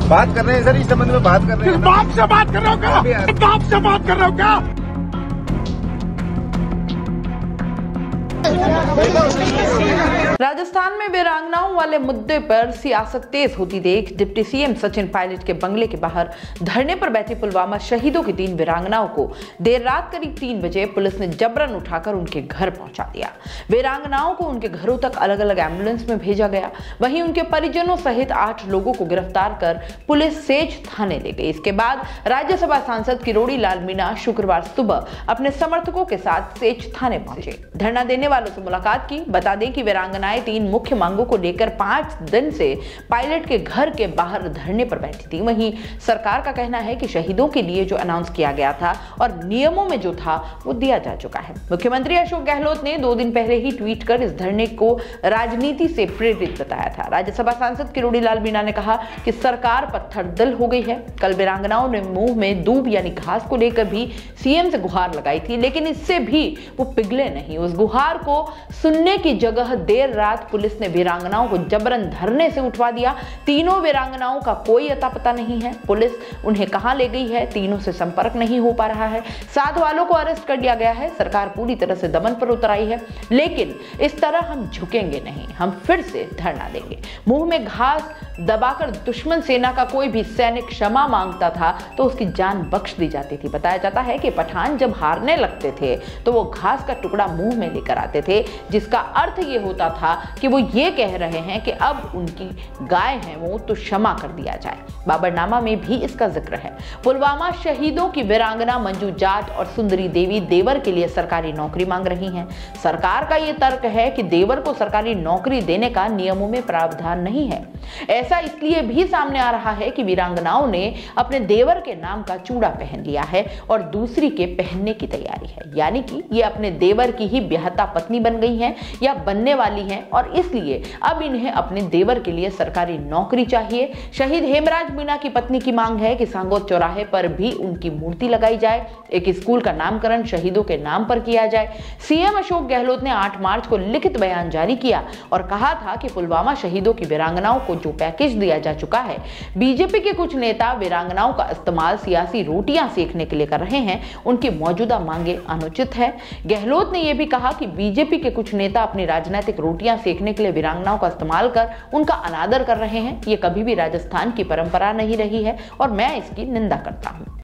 बात कर रहे हैं सर, इस संबंध में बात कर रहे हैं। बाप से बात कर रहे हो क्या? बाप से बात कर रहे हो क्या? राजस्थान में वीरांगनाओं वाले मुद्दे पर सियासत तेज होती देख डिप्टी सीएम सचिन पायलट के बंगले के बाहर धरने पर बैठी पुलवामा शहीदों की 3 वीरांगनाओं को देर रात करीब 3 बजे पुलिस ने जबरन उठाकर उनके घर पहुंचा दिया। वीरांगनाओं को उनके घरों तक अलग अलग एम्बुलेंस में भेजा गया। वहीं उनके परिजनों सहित 8 लोगों को गिरफ्तार कर पुलिस सेज थाने ले गई। इसके बाद राज्यसभा सांसद किरोड़ी लाल मीणा शुक्रवार सुबह अपने समर्थकों के साथ सेज थाने पहुंचे। धरना देने वालों से मुलाकात की। बता दें कि वीरांगनाएं 3 मुख्य मांगों को लेकर 5 दिन से पायलट के घर के बाहर धरने पर बैठी थी। वहीं सरकार का कहना है कि शहीदों के लिए जो अनाउंस किया गया था और नियमों में जो था वो दिया जा चुका है। मुख्यमंत्री अशोक गहलोत ने 2 दिन पहले ही ट्वीट कर इस धरने को राजनीति से प्रेरित बताया था। राज्यसभा सांसद किरोड़ी लाल मीणा ने कहा कि सरकार पत्थर दिल हो गई है। कल वीरांगनाओं ने मुंह में दूब यानी घास को लेकर भी सीएम से गुहार लगाई थी, लेकिन इससे भी वो पिघले नहीं। उस गुहार को सुनने की जगह देर रात पुलिस ने वीरांगनाओं को जबरन धरने से उठवा दिया। तीनों वीरांगनाओं का कोई अता पता नहीं है। पुलिस उन्हें कहां ले गई है, तीनों से संपर्क नहीं हो पा रहा है। 7 वालों को अरेस्ट कर लिया गया है। सरकार पूरी तरह से दमन पर उतर आई है, लेकिन इस तरह हम झुकेंगे नहीं। हम फिर से धरना देंगे। मुंह में घास दबाकर दुश्मन सेना का कोई भी सैनिक क्षमा मांगता था तो उसकी जान बख्श दी जाती थी। बताया जाता है कि पठान जब हारने लगते थे तो वो घास का टुकड़ा मुंह में लेकर आते थे, जिसका अर्थ ये होता था कि वो ये कह रहे हैं कि अब उनकी गाय है वो तो क्षमा कर दिया जाए। बाबरनामा में भी इसका जिक्र है। पुलवामा शहीदों की वीरांगना मंजू जाट और सुंदरी देवी देवर के लिए सरकारी नौकरी मांग रही हैं। सरकार का ये तर्क है कि देवर को सरकारी नौकरी देने का नियमों में प्रावधान नहीं है। ऐसा इसलिए भी सामने आ रहा है कि वीरांगनाओं ने अपने देवर के नाम का चूड़ा पहन लिया है और दूसरी के पहनने की तैयारी है, यानी कि ये अपने देवर की ही ब्याहता पत्नी बन गई हैं या बनने वाली हैं और इसलिए अब इन्हें अपने देवर के लिए सरकारी नौकरी चाहिए। शहीद हेमराज मीणा की पत्नी की मांग है कि सांगोद चौराहे पर भी उनकी मूर्ति लगाई जाए। एक स्कूल का नामकरण शहीदों के नाम पर किया जाए। सीएम अशोक गहलोत ने 8 मार्च को लिखित बयान जारी किया और कहा था कि पुलवामा शहीदों की वीरांगनाओं को जो पैकेज दिया जा चुका है, बीजेपी के कुछ नेता वीरांगनाओं का इस्तेमाल सियासी रोटियां सेकने के लिए कर रहे हैं। उनकी मौजूदा मांगे अनुचित है। गहलोत ने यह भी कहा कि बीजेपी के कुछ नेता अपनी राजनीतिक रोटियां सेकने के लिए वीरांगनाओं का इस्तेमाल कर उनका अनादर कर रहे हैं। ये कभी भी राजस्थान की परंपरा नहीं रही है और मैं इसकी निंदा करता हूं।